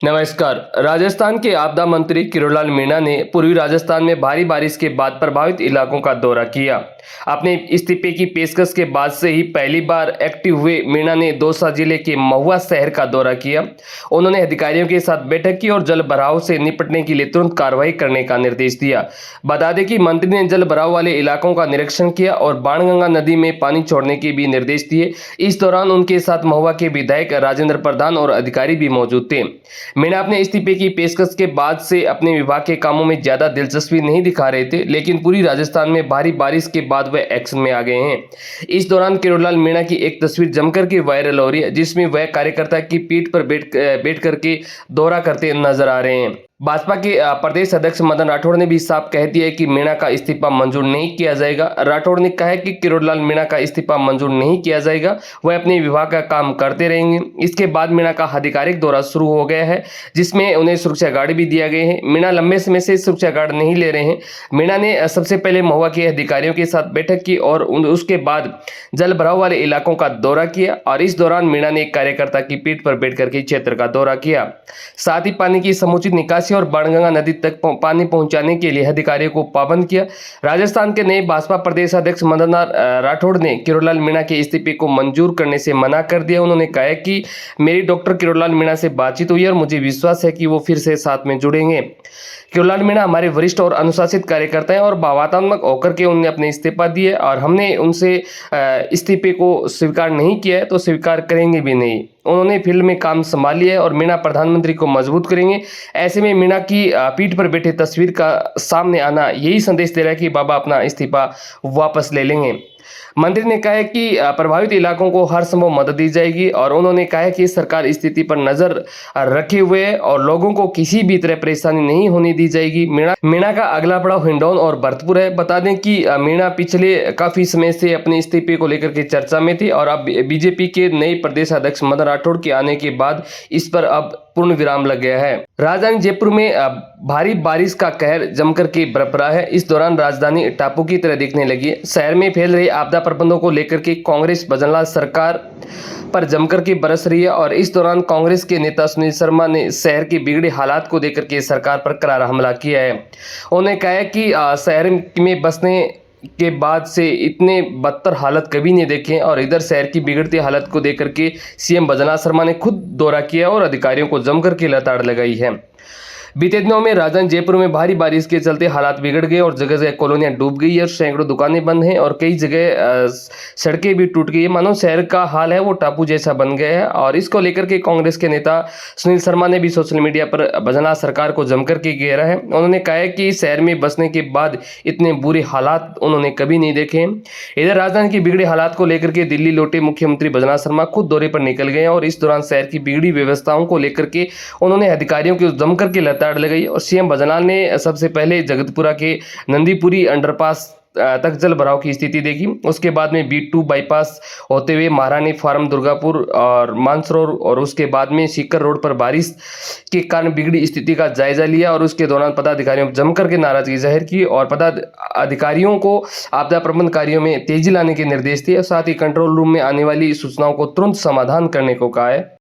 नमस्कार। राजस्थान के आपदा मंत्री किरोड़लाल मीणा ने पूर्वी राजस्थान में भारी बारिश के बाद प्रभावित इलाकों का दौरा किया। अपने इस्तीफे की पेशकश के बाद से ही पहली बार एक्टिव हुए मीणा ने दौसा जिले के महुआ शहर का दौरा किया। उन्होंने अधिकारियों के साथ बैठक की और जल भराव से निपटने के लिए तुरंत कार्रवाई करने का निर्देश दिया। बता दें कि मंत्री ने जल भराव वाले इलाकों का निरीक्षण किया और बाणगंगा नदी में पानी छोड़ने के भी निर्देश दिए। इस दौरान उनके साथ महुआ के विधायक राजेंद्र प्रधान और अधिकारी भी मौजूद थे। मीणा अपने इस्तीफे की पेशकश के बाद से अपने विभाग के कामों में ज्यादा दिलचस्पी नहीं दिखा रहे थे, लेकिन पूरी राजस्थान में भारी बारिश के बाद वह एक्शन में आ गए हैं। इस दौरान किरोड़लाल मीणा की एक तस्वीर जमकर के वायरल हो रही है, जिसमें वह कार्यकर्ता की पीठ पर बैठ करके दौरा करते नजर आ रहे हैं। भाजपा के प्रदेश अध्यक्ष मदन राठौड़ ने भी साफ कह दिया है कि मीणा का इस्तीफा मंजूर नहीं किया जाएगा। राठौड़ ने कहा है कि किरोड़लाल मीणा का इस्तीफा मंजूर नहीं किया जाएगा, वह अपने विभाग का काम करते रहेंगे। इसके बाद मीणा का आधिकारिक दौरा शुरू हो गया है, जिसमें उन्हें सुरक्षा गार्ड भी दिया गए हैं। मीणा लंबे समय से सुरक्षा गार्ड नहीं ले रहे हैं। मीणा ने सबसे पहले महुआ के अधिकारियों के साथ बैठक की और उसके बाद जल भराव वाले इलाकों का दौरा किया और इस दौरान मीणा ने एक कार्यकर्ता की पीठ पर बैठ करके क्षेत्र का दौरा किया। साथ ही पानी की समुचित निकासी और बाणगंगा नदी तक पानी पहुंचाने के लिए अधिकारियों को पाबंद किया। राजस्थान के नए भाजपा प्रदेश अध्यक्ष मदन राठौड़ ने किरोड़लाल मीणा के इस्तीफे को मंजूर करने से मना कर दिया। उन्होंने कहा कि मेरी डॉक्टर किरोड़लाल मीणा से बातचीत हुई और मुझे विश्वास है कि वो फिर से साथ में जुड़ेंगे। किरोड़लाल मीणा हमारे वरिष्ठ और अनुशासित कार्यकर्ता हैं और भावनात्मक होकर के उन्होंने अपने इस्तीफा दिए और हमने उनसे इस्तीफे को स्वीकार नहीं किया है तो स्वीकार करेंगे भी नहीं। उन्होंने फील्ड में काम संभाल लिया है और मीणा प्रधानमंत्री को मजबूत करेंगे। ऐसे में मीणा की पीठ पर बैठे तस्वीर का सामने आना यही संदेश दे रहा है कि बाबा अपना इस्तीफा वापस ले लेंगे। मंत्री ने कहा है कि प्रभावित इलाकों को हर संभव मदद दी जाएगी और उन्होंने कहा है कि सरकार स्थिति पर नजर रखे हुए है और लोगों को किसी भी तरह परेशानी नहीं होने दी जाएगी। मीणा का अगला पड़ाव हिंडौन और भरतपुर है। बता दें कि मीणा पिछले काफी समय से अपने इस्तीफे को लेकर के चर्चा में थी और अब बीजेपी के नए प्रदेश अध्यक्ष मदन राठौड़ के आने के बाद इस पर अब पूर्ण विराम लग गया है। राजधानी जयपुर में भारी बारिश का कहर जमकर के बरपा है। इस दौरान राजधानी टापू की तरह दिखने लगी है। शहर में फैल रहे आपदा प्रबंधों को लेकर के कांग्रेस भजनलाल सरकार पर जमकर के बरस रही है और इस दौरान कांग्रेस के नेता सुनील शर्मा ने शहर के बिगड़े हालात को लेकर के सरकार पर करारा हमला किया है। उन्होंने कहा है कि शहर में बसने के बाद से इतने बदतर हालत कभी नहीं देखे और इधर शहर की बिगड़ती हालत को देख करके सीएम भजनलाल शर्मा ने खुद दौरा किया और अधिकारियों को जमकर के लताड़ लगाई है। बीते दिनों में राजधानी जयपुर में भारी बारिश के चलते हालात बिगड़ गए और जगह जगह कॉलोनियां डूब गई है और सैकड़ों दुकानें बंद हैं और कई जगह सड़कें भी टूट गई है। मानो शहर का हाल है वो टापू जैसा बन गया है और इसको लेकर के कांग्रेस के नेता सुनील शर्मा ने भी सोशल मीडिया पर भजनलाल सरकार को जमकर के घेरा है। उन्होंने कहा है कि शहर में बसने के बाद इतने बुरे हालात उन्होंने कभी नहीं देखे। इधर राजधानी की बिगड़े हालात को लेकर के दिल्ली लौटे मुख्यमंत्री भजनलाल शर्मा खुद दौरे पर निकल गए और इस दौरान शहर की बिगड़ी व्यवस्थाओं को लेकर के उन्होंने अधिकारियों को जमकर के ताड़ लगाई और सीएम भजनलाल ने सबसे पहले जगतपुरा के नंदीपुरी अंडरपास तक जल भराव की स्थिति देखी। उसके बाद में B2 बाईपास होते हुए महारानी फार्म दुर्गापुर और मानसरोवर और उसके बाद में सीकर रोड पर बारिश के कारण बिगड़ी स्थिति का जायजा लिया और उसके दौरान पदाधिकारियों जमकर के नाराजगी जाहिर की और पदाधिकारियों को आपदा प्रबंधन कार्यों में तेजी लाने के निर्देश दिए और साथ ही कंट्रोल रूम में आने वाली सूचनाओं को तुरंत समाधान करने को कहा है।